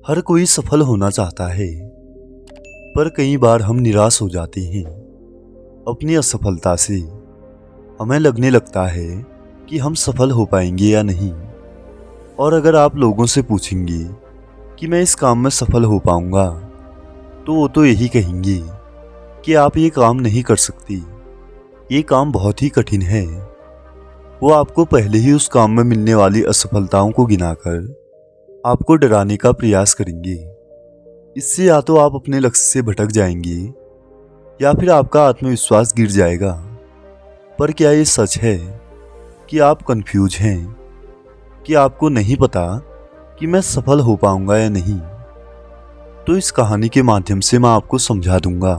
हर कोई सफल होना चाहता है, पर कई बार हम निराश हो जाते हैं अपनी असफलता से। हमें लगने लगता है कि हम सफल हो पाएंगे या नहीं। और अगर आप लोगों से पूछेंगे कि मैं इस काम में सफल हो पाऊंगा, तो वो तो यही कहेंगे कि आप ये काम नहीं कर सकती, ये काम बहुत ही कठिन है। वो आपको पहले ही उस काम में मिलने वाली असफलताओं को गिनाकर आपको डराने का प्रयास करेंगे। इससे या तो आप अपने लक्ष्य से भटक जाएंगे या फिर आपका आत्मविश्वास गिर जाएगा। पर क्या ये सच है कि आप कंफ्यूज हैं, कि आपको नहीं पता कि मैं सफल हो पाऊंगा या नहीं? तो इस कहानी के माध्यम से मैं आपको समझा दूंगा।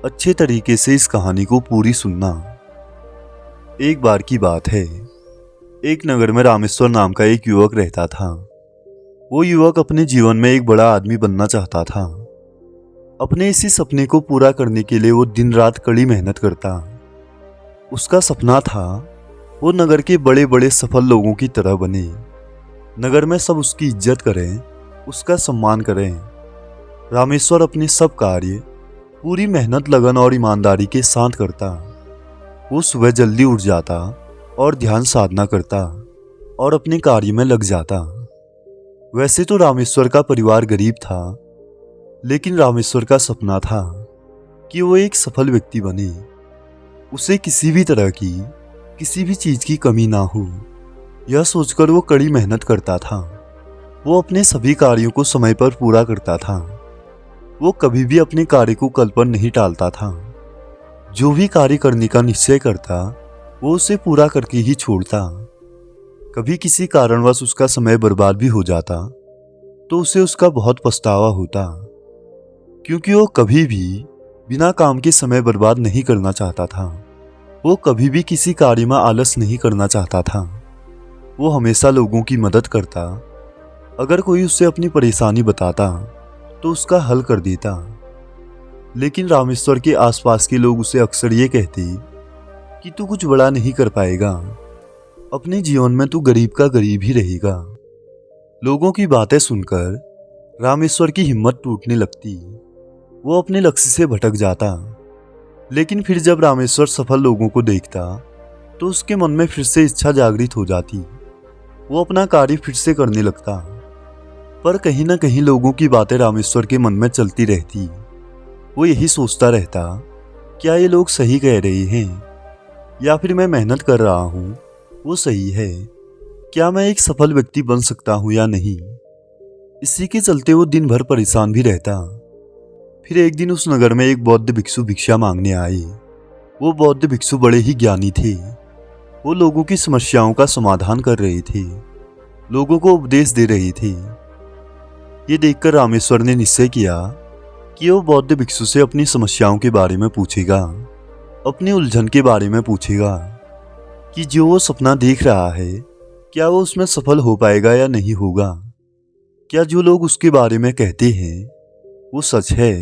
अच्छे तरीके से इस कहानी को पूरी सुनना। एक बार की बात है, एक नगर में रामेश्वर नाम का एक युवक रहता था। वो युवक अपने जीवन में एक बड़ा आदमी बनना चाहता था। अपने इसी सपने को पूरा करने के लिए वो दिन रात कड़ी मेहनत करता। उसका सपना था वो नगर के बड़े बड़े सफल लोगों की तरह बने। नगर में सब उसकी इज्जत करें, उसका सम्मान करें। रामेश्वर अपने सब कार्य पूरी मेहनत, लगन और ईमानदारी के साथ करता। वो सुबह जल्दी उठ जाता और ध्यान साधना करता और अपने कार्य में लग जाता। वैसे तो रामेश्वर का परिवार गरीब था, लेकिन रामेश्वर का सपना था कि वो एक सफल व्यक्ति बने। उसे किसी भी तरह की, किसी भी चीज की कमी ना हो, यह सोचकर वो कड़ी मेहनत करता था। वो अपने सभी कार्यों को समय पर पूरा करता था। वो कभी भी अपने कार्य को कल पर नहीं टालता था। जो भी कार्य करने का निश्चय करता, वो उसे पूरा करके ही छोड़ता। कभी किसी कारणवश उसका समय बर्बाद भी हो जाता तो उसे उसका बहुत पछतावा होता, क्योंकि वो कभी भी बिना काम के समय बर्बाद नहीं करना चाहता था। वो कभी भी किसी कार्य में आलस नहीं करना चाहता था। वो हमेशा लोगों की मदद करता। अगर कोई उससे अपनी परेशानी बताता तो उसका हल कर देता। लेकिन रामेश्वर के आसपास के लोग उसे अक्सर ये कहते कि तू कुछ बड़ा नहीं कर पाएगा, अपने जीवन में तू गरीब का गरीब ही रहेगा। लोगों की बातें सुनकर रामेश्वर की हिम्मत टूटने लगती। वो अपने लक्ष्य से भटक जाता। लेकिन फिर जब रामेश्वर सफल लोगों को देखता तो उसके मन में फिर से इच्छा जागृत हो जाती। वो अपना कार्य फिर से करने लगता। पर कहीं ना कहीं लोगों की बातें रामेश्वर के मन में चलती रहती। वो यही सोचता रहता, क्या ये लोग सही कह रहे हैं या फिर मैं मेहनत कर रहा हूँ वो सही है? क्या मैं एक सफल व्यक्ति बन सकता हूँ या नहीं? इसी के चलते वो दिन भर परेशान भी रहता। फिर एक दिन उस नगर में एक बौद्ध भिक्षु भिक्षा मांगने आए। वो बौद्ध भिक्षु बड़े ही ज्ञानी थे। वो लोगों की समस्याओं का समाधान कर रहे थे, लोगों को उपदेश दे रहे थे। ये देखकर रामेश्वर ने निश्चय किया कि वो बौद्ध भिक्षु से अपनी समस्याओं के बारे में पूछेगा, अपनी उलझन के बारे में पूछेगा कि जो वो सपना देख रहा है, क्या वो उसमें सफल हो पाएगा या नहीं होगा? क्या जो लोग उसके बारे में कहते हैं वो सच है?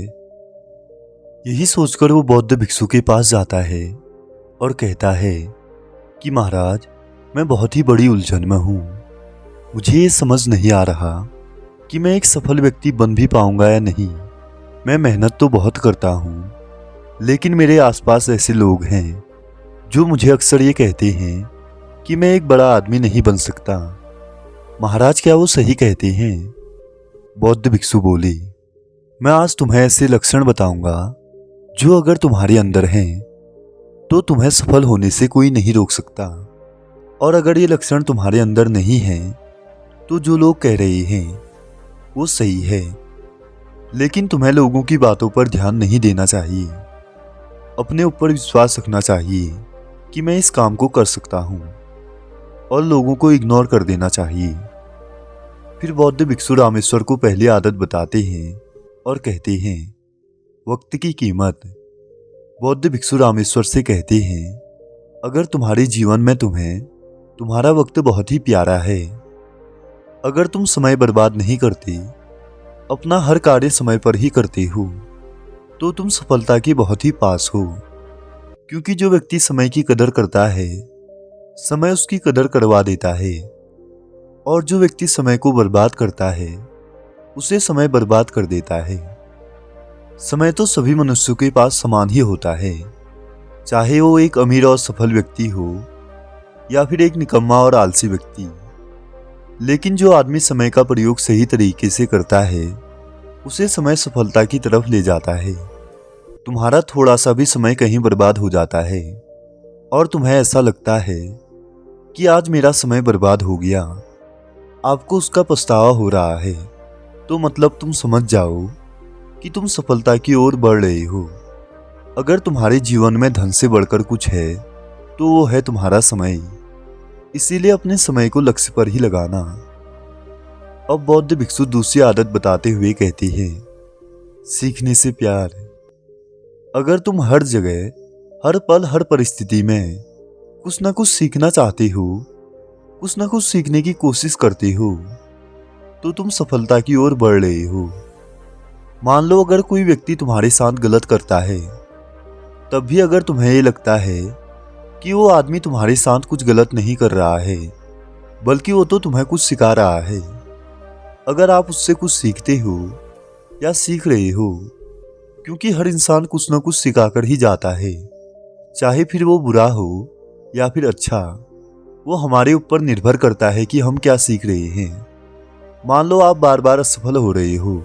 यही सोचकर वो बौद्ध भिक्षु के पास जाता है और कहता है कि महाराज, मैं बहुत ही बड़ी उलझन में हूँ। मुझे ये समझ नहीं आ रहा कि मैं एक सफल व्यक्ति बन भी पाऊंगा या नहीं। मैं मेहनत तो बहुत करता हूँ, लेकिन मेरे आसपास ऐसे लोग हैं जो मुझे अक्सर ये कहते हैं कि मैं एक बड़ा आदमी नहीं बन सकता। महाराज, क्या वो सही कहते हैं? बौद्ध भिक्षु बोले, मैं आज तुम्हें ऐसे लक्षण बताऊंगा जो अगर तुम्हारे अंदर हैं तो तुम्हें सफल होने से कोई नहीं रोक सकता। और अगर ये लक्षण तुम्हारे अंदर नहीं हैं तो जो लोग कह रहे हैं वो सही है। लेकिन तुम्हें लोगों की बातों पर ध्यान नहीं देना चाहिए। अपने ऊपर विश्वास रखना चाहिए कि मैं इस काम को कर सकता हूँ, और लोगों को इग्नोर कर देना चाहिए। फिर बौद्ध भिक्षु रामेश्वर को पहली आदत बताते हैं और कहते हैं, वक्त की कीमत। बौद्ध भिक्षु रामेश्वर से कहते हैं, अगर तुम्हारे जीवन में तुम्हें तुम्हारा वक्त बहुत ही प्यारा है, अगर तुम समय बर्बाद नहीं करते, अपना हर कार्य समय पर ही करते हो, तो तुम सफलता के बहुत ही पास हो। क्योंकि जो व्यक्ति समय की कदर करता है, समय उसकी कदर करवा देता है। और जो व्यक्ति समय को बर्बाद करता है, उसे समय बर्बाद कर देता है। समय तो सभी मनुष्यों के पास समान ही होता है, चाहे वो एक अमीर और सफल व्यक्ति हो या फिर एक निकम्मा और आलसी व्यक्ति। लेकिन जो आदमी समय का प्रयोग सही तरीके से करता है, उसे समय सफलता की तरफ ले जाता है। तुम्हारा थोड़ा सा भी समय कहीं बर्बाद हो जाता है और तुम्हें ऐसा लगता है कि आज मेरा समय बर्बाद हो गया, आपको उसका पछतावा हो रहा है, तो मतलब तुम समझ जाओ कि तुम सफलता की ओर बढ़ रहे हो। अगर तुम्हारे जीवन में धन से बढ़कर कुछ है तो वो है तुम्हारा समय। इसीलिए अपने समय को लक्ष्य पर ही लगाना। अब बौद्ध भिक्षु दूसरी आदत बताते हुए कहते हैं, सीखने से प्यार। अगर तुम हर जगह, हर पल, हर परिस्थिति में कुछ ना कुछ सीखना चाहते हो, कुछ ना कुछ सीखने की कोशिश करते हो, तो तुम सफलता की ओर बढ़ रहे हो। मान लो अगर कोई व्यक्ति तुम्हारे साथ गलत करता है, तब भी अगर तुम्हें ये लगता है कि वो आदमी तुम्हारे साथ कुछ गलत नहीं कर रहा है, बल्कि वो तो तुम्हें कुछ सिखा रहा है, अगर आप उससे कुछ सीखते हो या सीख रहे हो, क्योंकि हर इंसान कुछ ना कुछ सिखाकर ही जाता है, चाहे फिर वो बुरा हो या फिर अच्छा, वो हमारे ऊपर निर्भर करता है कि हम क्या सीख रहे हैं। मान लो आप बार बार असफल हो रहे हो,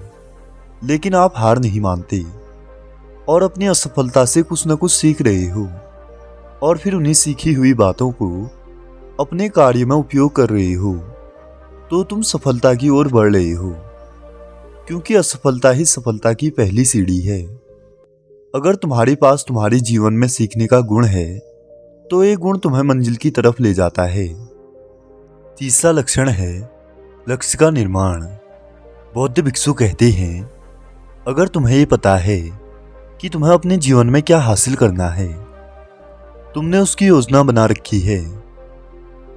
लेकिन आप हार नहीं मानते और अपनी असफलता से कुछ न कुछ सीख रहे हो और फिर उन्हीं सीखी हुई बातों को अपने कार्य में उपयोग कर रहे हो, तो तुम सफलता की ओर बढ़ रहे हो, क्योंकि असफलता ही सफलता की पहली सीढ़ी है। अगर तुम्हारे पास तुम्हारे जीवन में सीखने का गुण है, तो ये गुण तुम्हें मंजिल की तरफ ले जाता है। तीसरा लक्षण है लक्ष्य का निर्माण। बौद्ध भिक्षु कहते हैं, अगर तुम्हें ये पता है कि तुम्हें अपने जीवन में क्या हासिल करना है, तुमने उसकी योजना बना रखी है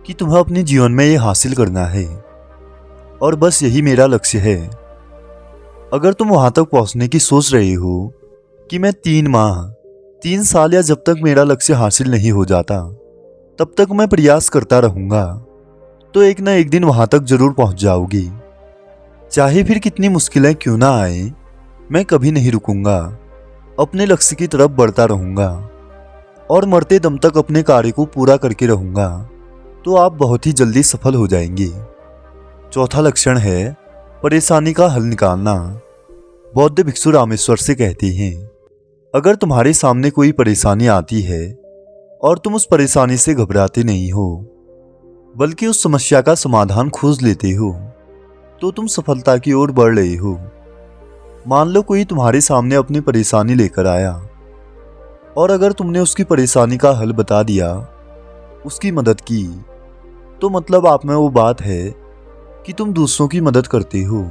कि तुम्हें अपने जीवन में ये हासिल करना है और बस यही मेरा लक्ष्य है। अगर तुम वहां तक पहुंचने की सोच रहे हो कि मैं 3 माह, 3 साल या जब तक मेरा लक्ष्य हासिल नहीं हो जाता तब तक मैं प्रयास करता रहूंगा, तो एक ना एक दिन वहां तक जरूर पहुंच जाओगी। चाहे फिर कितनी मुश्किलें क्यों ना आए, मैं कभी नहीं रुकूंगा, अपने लक्ष्य की तरफ बढ़ता रहूंगा और मरते दम तक अपने कार्य को पूरा करके रहूंगा, तो आप बहुत ही जल्दी सफल हो जाएंगे। चौथा लक्षण है परेशानी का हल निकालना। बौद्ध भिक्षु रामेश्वर से कहते हैं, अगर तुम्हारे सामने कोई परेशानी आती है और तुम उस परेशानी से घबराते नहीं हो, बल्कि उस समस्या का समाधान खोज लेते हो, तो तुम सफलता की ओर बढ़ रहे हो। मान लो कोई तुम्हारे सामने अपनी परेशानी लेकर आया और अगर तुमने उसकी परेशानी का हल बता दिया, उसकी मदद की, तो मतलब आप में वो बात है कि तुम दूसरों की मदद करते हो।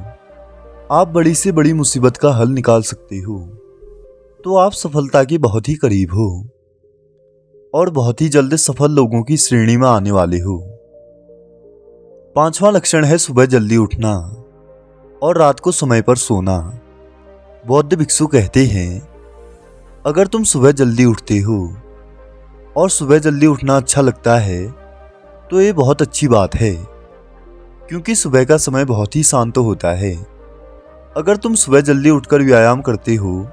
आप बड़ी से बड़ी मुसीबत का हल निकाल सकते हो, तो आप सफलता के बहुत ही करीब हो और बहुत ही जल्द सफल लोगों की श्रेणी में आने वाले हो। पांचवा लक्षण है सुबह जल्दी उठना और रात को समय पर सोना। बौद्ध भिक्षु कहते हैं, अगर तुम सुबह जल्दी उठते हो और सुबह जल्दी उठना अच्छा लगता है, तो ये बहुत अच्छी बात है, क्योंकि सुबह का समय बहुत ही शांत होता है। अगर तुम सुबह जल्दी उठकर व्यायाम करते हो,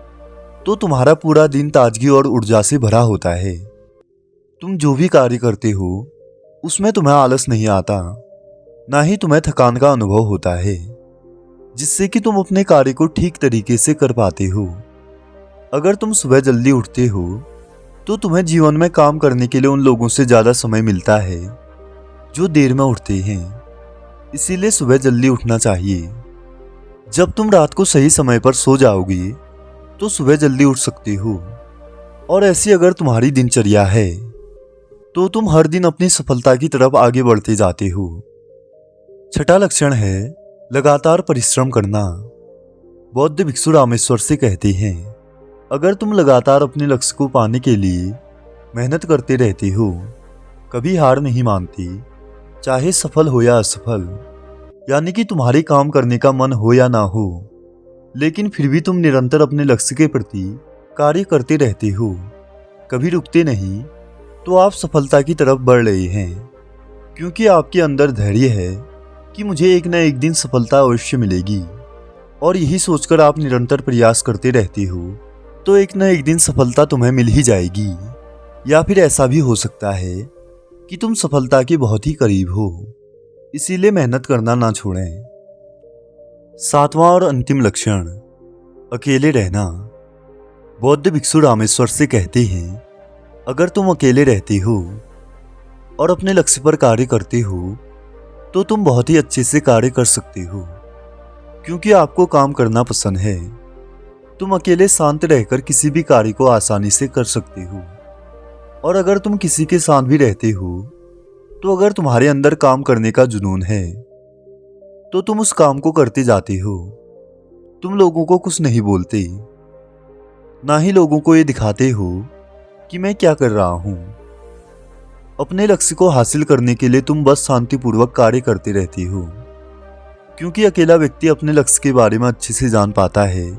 तो तुम्हारा पूरा दिन ताजगी और ऊर्जा से भरा होता है। तुम जो भी कार्य करते हो उसमें तुम्हें आलस नहीं आता, ना ही तुम्हें थकान का अनुभव होता है, जिससे कि तुम अपने कार्य को ठीक तरीके से कर पाते हो। अगर तुम सुबह जल्दी उठते हो तो तुम्हें जीवन में काम करने के लिए उन लोगों से ज्यादा समय मिलता है जो देर में उठते हैं। इसीलिए सुबह जल्दी उठना चाहिए। जब तुम रात को सही समय पर सो जाओगी तो सुबह जल्दी उठ सकते हो। और ऐसी अगर तुम्हारी दिनचर्या है तो तुम हर दिन अपनी सफलता की तरफ आगे बढ़ते जाते हो। छठा लक्षण है लगातार परिश्रम करना। बौद्ध भिक्षु रामेश्वर से कहते हैं, अगर तुम लगातार अपने लक्ष्य को पाने के लिए मेहनत करते रहते हो, कभी हार नहीं मानते, चाहे सफल हो या असफल, यानी कि तुम्हारे काम करने का मन हो या ना हो, लेकिन फिर भी तुम निरंतर अपने लक्ष्य के प्रति कार्य करते रहते हो, कभी रुकते नहीं, तो आप सफलता की तरफ बढ़ रहे हैं, क्योंकि आपके अंदर धैर्य है कि मुझे एक न एक दिन सफलता अवश्य मिलेगी। और यही सोचकर आप निरंतर प्रयास करते रहते हो तो एक न एक दिन सफलता तुम्हें मिल ही जाएगी। या फिर ऐसा भी हो सकता है कि तुम सफलता के बहुत ही करीब हो, इसीलिए मेहनत करना ना छोड़ें। 7वां और अंतिम लक्षण, अकेले रहना। बौद्ध भिक्षु रामेश्वर से कहते हैं, अगर तुम अकेले रहते हो और अपने लक्ष्य पर कार्य करते हो तो तुम बहुत ही अच्छे से कार्य कर सकते हो, क्योंकि आपको काम करना पसंद है। तुम अकेले शांत रहकर किसी भी कार्य को आसानी से कर सकते हो। और अगर तुम किसी के साथ भी रहते हो तो अगर तुम्हारे अंदर काम करने का जुनून है तो तुम उस काम को करते जाते हो। तुम लोगों को कुछ नहीं बोलते, ना ही लोगों को ये दिखाते हो कि मैं क्या कर रहा हूं। अपने लक्ष्य को हासिल करने के लिए तुम बस शांतिपूर्वक कार्य करते रहते हो, क्योंकि अकेला व्यक्ति अपने लक्ष्य के बारे में अच्छे से जान पाता है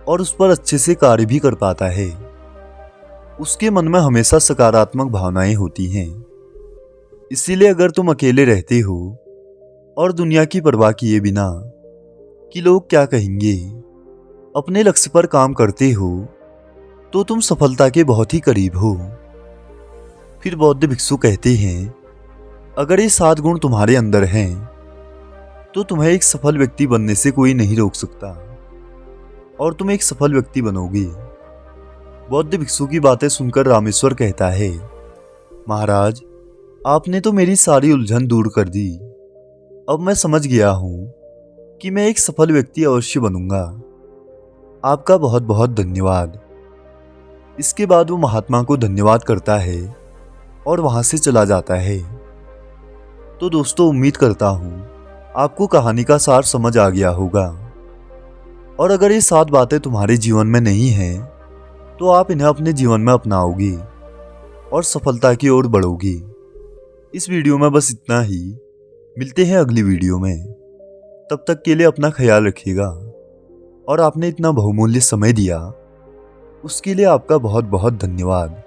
और उस पर अच्छे से कार्य भी कर पाता है। उसके मन में हमेशा सकारात्मक भावनाएं होती हैं। इसीलिए अगर तुम अकेले रहते हो और दुनिया की परवाह किए बिना कि लोग क्या कहेंगे अपने लक्ष्य पर काम करते हो तो तुम सफलता के बहुत ही करीब हो। फिर बौद्ध भिक्षु कहते हैं, अगर ये 7 गुण तुम्हारे अंदर हैं तो तुम्हें एक सफल व्यक्ति बनने से कोई नहीं रोक सकता और तुम एक सफल व्यक्ति बनोगे। बौद्ध भिक्षु की बातें सुनकर रामेश्वर कहता है, महाराज, आपने तो मेरी सारी उलझन दूर कर दी। अब मैं समझ गया हूं कि मैं एक सफल व्यक्ति अवश्य बनूंगा। आपका बहुत बहुत धन्यवाद। इसके बाद वो महात्मा को धन्यवाद करता है और वहां से चला जाता है। तो दोस्तों, उम्मीद करता हूं आपको कहानी का सार समझ आ गया होगा। और अगर ये 7 बातें तुम्हारे जीवन में नहीं हैं तो आप इन्हें अपने जीवन में अपनाओगे और सफलता की ओर बढ़ोगे। इस वीडियो में बस इतना ही। मिलते हैं अगली वीडियो में। तब तक के लिए अपना ख्याल रखिएगा और आपने इतना बहुमूल्य समय दिया उसके लिए आपका बहुत बहुत धन्यवाद।